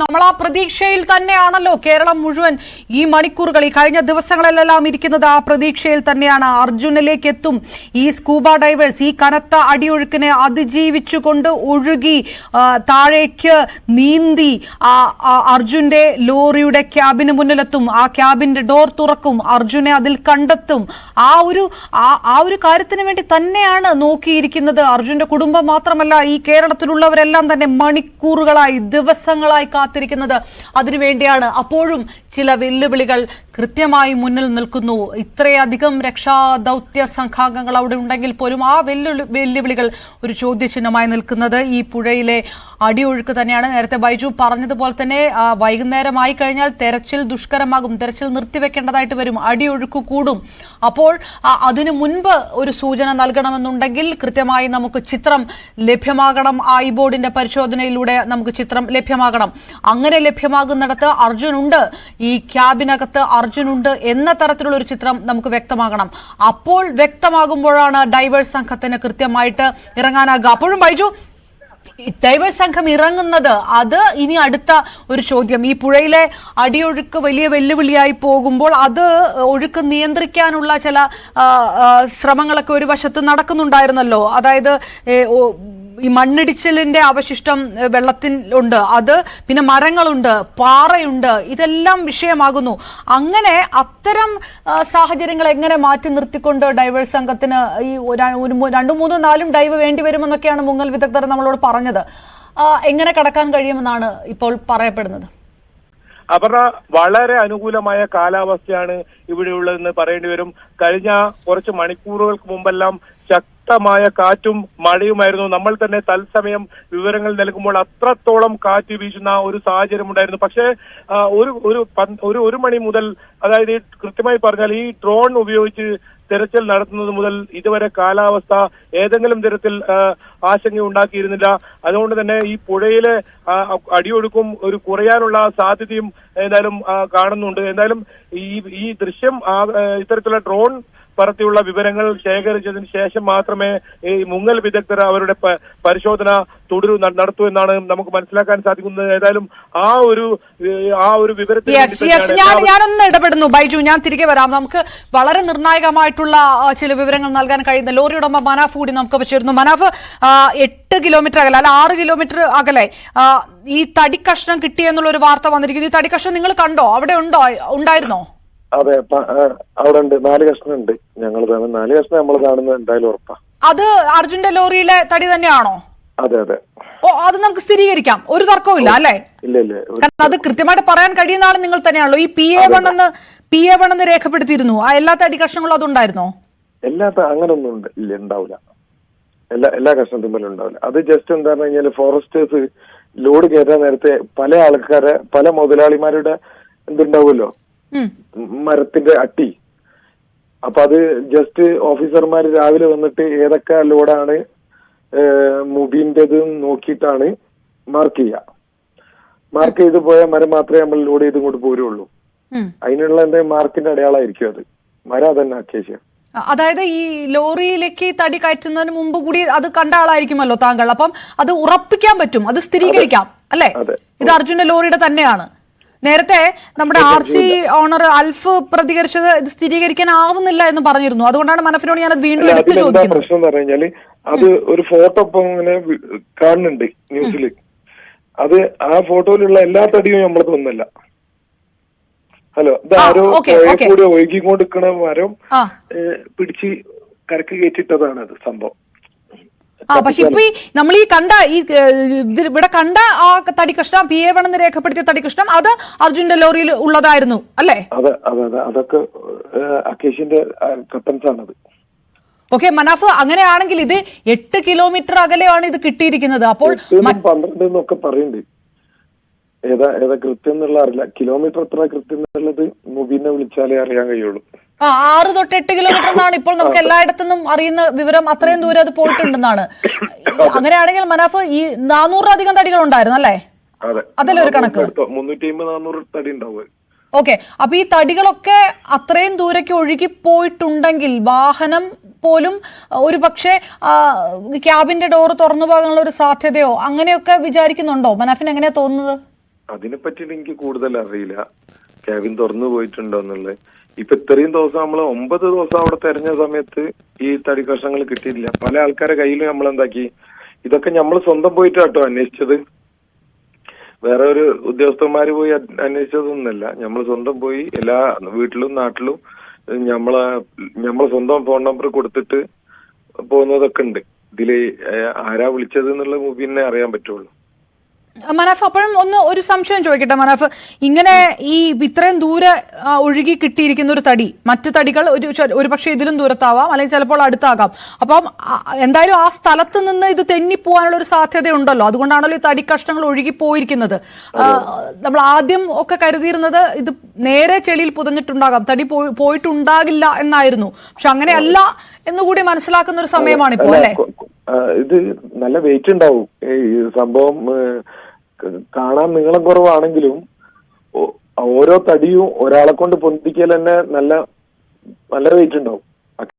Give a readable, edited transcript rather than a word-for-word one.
നമ്മൾ ആ പ്രതീക്ഷയിൽ തന്നെയാണല്ലോ കേരളം മുഴുവൻ ഈ മണിക്കൂറുകൾ ഈ കഴിഞ്ഞ ദിവസങ്ങളിലെല്ലാം ഇരിക്കുന്നത്. ആ പ്രതീക്ഷയിൽ തന്നെയാണ്. അർജുനിലേക്ക് എത്തും ഈ സ്കൂബ ഡൈവേഴ്സ്. ഈ കനത്ത അടിയൊഴുക്കിനെ അതിജീവിച്ചുകൊണ്ട് ഒഴുകി താഴേക്ക് നീന്തി അർജുന്റെ ലോറിയുടെ ക്യാബിന് മുന്നിലെത്തും. ആ ക്യാബിന്റെ ഡോർ തുറക്കും, അർജുനെ അതിൽ കണ്ടെത്തും. ആ ഒരു കാര്യത്തിന് വേണ്ടി തന്നെയാണ് നോക്കിയിരിക്കുന്നത്. അർജുന്റെ കുടുംബം മാത്രമല്ല, ഈ കേരളത്തിലുള്ളവരെല്ലാം തന്നെ മണിക്കൂറുകളായി ദിവസങ്ങളായി കാത്തിരിക്കുന്നത് അതിനുവേണ്ടിയാണ്. അപ്പോഴും ചില വെല്ലുവിളികൾ കൃത്യമായി മുന്നിൽ നിൽക്കുന്നു. ഇത്രയധികം രക്ഷാദൗത്യ സംഘാംഗങ്ങൾ അവിടെ ഉണ്ടെങ്കിൽ പോലും ആ വെല്ലുവിളികൾ ഒരു ചോദ്യചിഹ്നമായി നിൽക്കുന്നത് ഈ പുഴയിലെ അടിയൊഴുക്ക് തന്നെയാണ്. നേരത്തെ ബൈജു പറഞ്ഞതുപോലെ തന്നെ വൈകുന്നേരമായി കഴിഞ്ഞാൽ തെരച്ചിൽ ദുഷ്കരമാകും, തെരച്ചിൽ നിർത്തിവെക്കേണ്ടതായിട്ട് വരും, അടിയൊഴുക്ക് കൂടും. അപ്പോൾ അതിനു മുൻപ് ഒരു സൂചന നൽകണമെന്നുണ്ടെങ്കിൽ കൃത്യമായി നമുക്ക് ചിത്രം ലഭ്യമാകണം. ഈ ബോർഡിന്റെ പരിശോധനയിലൂടെ നമുക്ക് ചിത്രം ലഭ്യമാകണം. അങ്ങനെ ലഭ്യമാകുന്നിടത്ത് അർജുനുണ്ട്, ഈ ക്യാബിനകത്ത് അർജുനുണ്ട് എന്ന തരത്തിലുള്ള ഒരു ചിത്രം നമുക്ക് വ്യക്തമാകണം. അപ്പോൾ വ്യക്തമാകുമ്പോഴാണ് ഡൈവേഴ്സ് സംഘത്തിന് കൃത്യമായിട്ട് ഇറങ്ങാനാകുക. അപ്പോഴും ബൈജു, ഡൈവേഴ്സ് സംഘം ഇറങ്ങുന്നത് അത് ഇനി അടുത്ത ഒരു ചോദ്യം. ഈ പുഴയിലെ അടിയൊഴുക്ക് വലിയ വെല്ലുവിളിയായി പോകുമ്പോൾ അത് ഒഴുക്ക് നിയന്ത്രിക്കാനുള്ള ചില ശ്രമങ്ങളൊക്കെ ഒരു വശത്ത് നടക്കുന്നുണ്ടായിരുന്നല്ലോ. അതായത് ഈ മണ്ണിടിച്ചിലിന്റെ അവശിഷ്ടം വെള്ളത്തിൽ ഉണ്ട്, അത് പിന്നെ മരങ്ങളുണ്ട്, പാറയുണ്ട്, ഇതെല്ലാം വിഷയമാകുന്നു. അങ്ങനെ അത്തരം സാഹചര്യങ്ങൾ എങ്ങനെ മാറ്റി നിർത്തിക്കൊണ്ട് ഡൈവേഴ്സ് സംഘത്തിന് ഈ 2, 3, 4 ഡൈവ് വേണ്ടി വരുമെന്നൊക്കെയാണ് മുങ്ങൽ വിദഗ്ധർ നമ്മളോട് പറഞ്ഞത്. എങ്ങനെ കടക്കാൻ കഴിയുമെന്നാണ് ഇപ്പോൾ പറയപ്പെടുന്നത്? അപർണ, വളരെ അനുകൂലമായ കാലാവസ്ഥയാണ് ഇവിടെയുള്ളതെന്ന് പറയേണ്ടി വരും. കഴിഞ്ഞ കുറച്ച് മണിക്കൂറുകൾക്ക് മുമ്പെല്ലാം ശക്തമായ കാറ്റും മഴയുമായിരുന്നു. നമ്മൾ തന്നെ തത്സമയം വിവരങ്ങൾ നൽകുമ്പോൾ അത്രത്തോളം കാറ്റ് വീശുന്ന ഒരു സാഹചര്യം ഉണ്ടായിരുന്നു. പക്ഷേ ഒരു മണി മുതൽ, അതായത് കൃത്യമായി പറഞ്ഞാൽ ഈ ഡ്രോൺ ഉപയോഗിച്ച് തെരച്ചിൽ നടത്തുന്നത് മുതൽ ഇതുവരെ കാലാവസ്ഥ ഏതെങ്കിലും തരത്തിൽ ആശങ്ക ഉണ്ടാക്കിയിരുന്നില്ല. അതുകൊണ്ട് തന്നെ ഈ പുഴയിലെ അടിയൊഴുക്കും ഒരു കുറയാനുള്ള സാധ്യതയും എന്തായാലും കാണുന്നുണ്ട്. എന്തായാലും ഈ ദൃശ്യം ഇത്തരത്തിലുള്ള ഡ്രോൺ പറത്തിയുള്ള വിവരങ്ങൾ ശേഖരിച്ചതിന് ശേഷം മാത്രമേ ഈ മുങ്ങൽ വിദഗ്ധർ അവരുടെ പരിശോധന നടത്തൂ എന്നാണ് നമുക്ക് മനസ്സിലാക്കാൻ സാധിക്കുന്നത്. ഏതായാലും ആ ഒരു വിവരത്തിൽ ഞാനൊന്ന് ഇടപെടുന്നു ബൈജു, ഞാൻ തിരികെ വരാം. നമുക്ക് വളരെ നിർണായകമായിട്ടുള്ള ചില വിവരങ്ങൾ നൽകാൻ കഴിയുന്ന ലോറി ഉടമ മനാഫ് കൂടി നമുക്ക് വെച്ചിരുന്നു. മനാഫ്, 8 കിലോമീറ്റർ അകലെ, അല്ല 6 കിലോമീറ്റർ അകലെ ഈ തടിക്കഷ്ണം കിട്ടിയെന്നുള്ള ഒരു വാർത്ത വന്നിരിക്കുന്നു. ഈ തടിക്കഷ്ണം നിങ്ങൾ കണ്ടോ? അവിടെ ഉണ്ടായിരുന്നോ? അതെ, അവിടെ ഉണ്ട്. 4 കഷ്ണം ഉണ്ട്. ഞങ്ങൾ 4 കഷ്ണം നമ്മൾ കാണുന്നത് എന്തായാലും ഉറപ്പാ. അത് അർജുന്റെ ലോറിയിലെ തടി തന്നെയാണോ? അതെ അതെ. അത് നമുക്ക് സ്ഥിരീകരിക്കാം, ഒരു തർക്കവും ഇല്ല അല്ലേ? ഇല്ല ഇല്ല. കാരണം അത് കൃത്യമായിട്ട് പറയാൻ കഴിയുന്ന ആൾ നിങ്ങൾ തന്നെയാണല്ലോ. ഈ PA1 എന്ന് രേഖപ്പെടുത്തിയിരുന്നു. ആ എല്ലാ തടി കഷ്ണങ്ങളും അതുണ്ടായിരുന്നോ? അങ്ങനൊന്നും ഉണ്ടാവില്ല. എല്ലാ കഷ്ണത്തിലും ഉണ്ടാവില്ല. അത് ജസ്റ്റ് എന്താ പറഞ്ഞു കഴിഞ്ഞാല് ഫോറസ്റ്റേഴ്സ് ലോഡ് കയറ്റാൻ നേരത്തെ പല മുതലാളിമാരുടെ എന്തുണ്ടാവുമല്ലോ, മരത്തിന്റെ അട്ടി. അപ്പൊ അത് ജസ്റ്റ് ഓഫീസർമാർ രാവിലെ വന്നിട്ട് ഏതൊക്കെ ലോഡാണ് മുബീന്റേത് നോക്കിയിട്ടാണ് മാർക്ക് ചെയ്ത് പോയ മരം മാത്രമേ നമ്മൾ ലോഡ് ചെയ്ത് കൊണ്ട് പോരുള്ളൂ. അതിനുള്ള എന്തെങ്കിലും മാർക്കിന്റെ അടയാളമായിരിക്കും അത്. മരം അതന്നെ അക്കേഷ്യ. അതായത് ഈ ലോറിയിലേക്ക് തടി കയറ്റുന്നതിന് മുമ്പ് കൂടി അത് കണ്ട ആളായിരിക്കുമല്ലോ താങ്കൾ. അപ്പം അത് ഉറപ്പിക്കാൻ പറ്റും, അത് സ്ഥിരീകരിക്കാം അല്ലെ? ഇത് അർജുന്റെ ലോറിയുടെ തന്നെയാണ്. നേരത്തെ നമ്മുടെ RC ഓണർ അൽഫ് പ്രതികരിച്ചത് ഇത് സ്ഥിരീകരിക്കാൻ ആവുന്നില്ല എന്ന് പറഞ്ഞിരുന്നു. അതുകൊണ്ടാണ് മനഫിനോട് ഞാനത് വീണ്ടും എടുത്ത് ചോദിക്കുന്നത്. പ്രശ്നം എന്ന് പറഞ്ഞു കഴിഞ്ഞാല് അത് ഒരു ഫോട്ടോ ഇപ്പൊ ഇങ്ങനെ കാണുന്നുണ്ട് ന്യൂസില്. അത് ആ ഫോട്ടോയിലുള്ള എല്ലാ തടിയും നമ്മളത് ഒന്നല്ല. ഹലോ, ഇത് ആരോ കൂടി ഒഴുകിക്കൊണ്ടിരിക്കണ മരം പിടിച്ച് കരക്ക് കയറ്റിട്ടതാണ് അത് സംഭവം. പക്ഷെ ഇപ്പൊ നമ്മൾ ഇവിടെ കണ്ട ആ തടിക്കഷ്ണം PA1 എന്ന് രേഖപ്പെടുത്തിയ തടിക്കഷ്ണം അത് അർജുന്റെ ലോറിയിൽ ഉള്ളതായിരുന്നു അല്ലേ? അതെ അതെ അതെ, അതൊക്കെ അക്കേഷ്യന്റെ കട്ടൻസ് ആണത്. ഓക്കെ മനാഫ്, അങ്ങനെയാണെങ്കിൽ ഇത് 8 കിലോമീറ്റർ അകലെയാണ് ഇത് കിട്ടിയിരിക്കുന്നത്. അപ്പോൾ 12 എന്നൊക്കെ പറയുന്നുണ്ട്. ഏതാ കൃത്യം എന്നുള്ള അറിയില്ല. കിലോമീറ്റർ എത്ര കൃത്യം എന്നുള്ളത് മുബീനെ വിളിച്ചാലേ അറിയാൻ കഴിയുള്ളൂ. 6 തൊട്ട് 8 കിലോമീറ്റർ എന്നാണ് ഇപ്പോൾ നമുക്ക് എല്ലായിടത്തുനിന്നും അറിയുന്ന വിവരം. അത്രയും ദൂരം അത് പോയിട്ടുണ്ടെന്നാണ്. അങ്ങനെയാണെങ്കിൽ മനാഫ്, ഈ 400-അധികം തടികൾ ഉണ്ടായിരുന്നു അല്ലേ? അതല്ലേ ഒരു കണക്ക്? 350-400 തടി ഉണ്ടാവും. ഓക്കെ, അപ്പൊ ഈ തടികളൊക്കെ അത്രയും ദൂരേക്ക് ഒഴുകിപ്പോയിട്ടുണ്ടെങ്കിൽ വാഹനം പോലും ഒരു പക്ഷേ ക്യാബിന്റെ ഡോറ് തുറന്നു പോകാനുള്ള ഒരു സാധ്യതയോ അങ്ങനെയൊക്കെ വിചാരിക്കുന്നുണ്ടോ? മനാഫിന് എങ്ങനെയാ തോന്നുന്നത്? അതിനെ പറ്റിയിട്ട് എനിക്ക് കൂടുതൽ അറിയില്ല, ക്യാബിൻ തുറന്നു പോയിട്ടുണ്ടോ എന്നുള്ളത്. ഇപ്പൊ ഇത്രയും ദിവസം നമ്മൾ 9 ദിവസം അവിടെ തെരഞ്ഞ സമയത്ത് ഈ തടി കഷ്ണങ്ങൾ കിട്ടിയിട്ടില്ല. പല ആൾക്കാരെ കയ്യിൽ നമ്മൾ എന്താക്കി, ഇതൊക്കെ നമ്മൾ സ്വന്തം പോയിട്ടാട്ടോ അന്വേഷിച്ചത്, വേറെ ഒരു ഉദ്യോഗസ്ഥന്മാര് പോയി അന്വേഷിച്ചതൊന്നുമല്ല. നമ്മൾ സ്വന്തം പോയി എല്ലാ വീട്ടിലും നാട്ടിലും നമ്മളെ സ്വന്തം ഫോൺ നമ്പർ കൊടുത്തിട്ട് പോകുന്നതൊക്കെ ഉണ്ട്. ഇതില് ആരാ വിളിച്ചത് എന്നുള്ള പിന്നെ അറിയാൻ പറ്റുള്ളൂ. മനാഫ്, അപ്പോഴും ഒരു സംശയം ചോദിക്കട്ടെ മനാഫ്, ഇങ്ങനെ ഈ ഇത്രയും ദൂരെ ഒഴുകി കിട്ടിയിരിക്കുന്ന ഒരു തടി, മറ്റു തടികൾ ഒരു പക്ഷേ ഇതിലും ദൂരത്താവാം, അല്ലെങ്കിൽ ചിലപ്പോൾ അടുത്താകാം. അപ്പം എന്തായാലും ആ സ്ഥലത്ത് നിന്ന് ഇത് തെന്നിപ്പോവാനുള്ള ഒരു സാധ്യതയുണ്ടല്ലോ, അതുകൊണ്ടാണല്ലോ ഈ തടി കഷ്ണങ്ങൾ ഒഴുകി പോയിരിക്കുന്നത്. നമ്മൾ ആദ്യം ഒക്കെ കരുതിയിരുന്നത് ഇത് നേരെ ചെളിയിൽ പുതഞ്ഞിട്ടുണ്ടാകാം, തടി പോയിട്ടുണ്ടാകില്ല എന്നായിരുന്നു. പക്ഷെ അങ്ങനെയല്ല എന്നുകൂടി മനസ്സിലാക്കുന്ന ഒരു സമയമാണ് ഇപ്പോൾ, അല്ലേ? ഇത് നല്ല വെയിറ്റ് ഉണ്ടാവും. ഈ സംഭവം കാണാൻ നീളം കുറവാണെങ്കിലും ഓരോ തടിയും ഒരാളെ കൊണ്ട് പൊന്തിക്കൽ തന്നെ നല്ല വെയിറ്റ് ഉണ്ടാവും.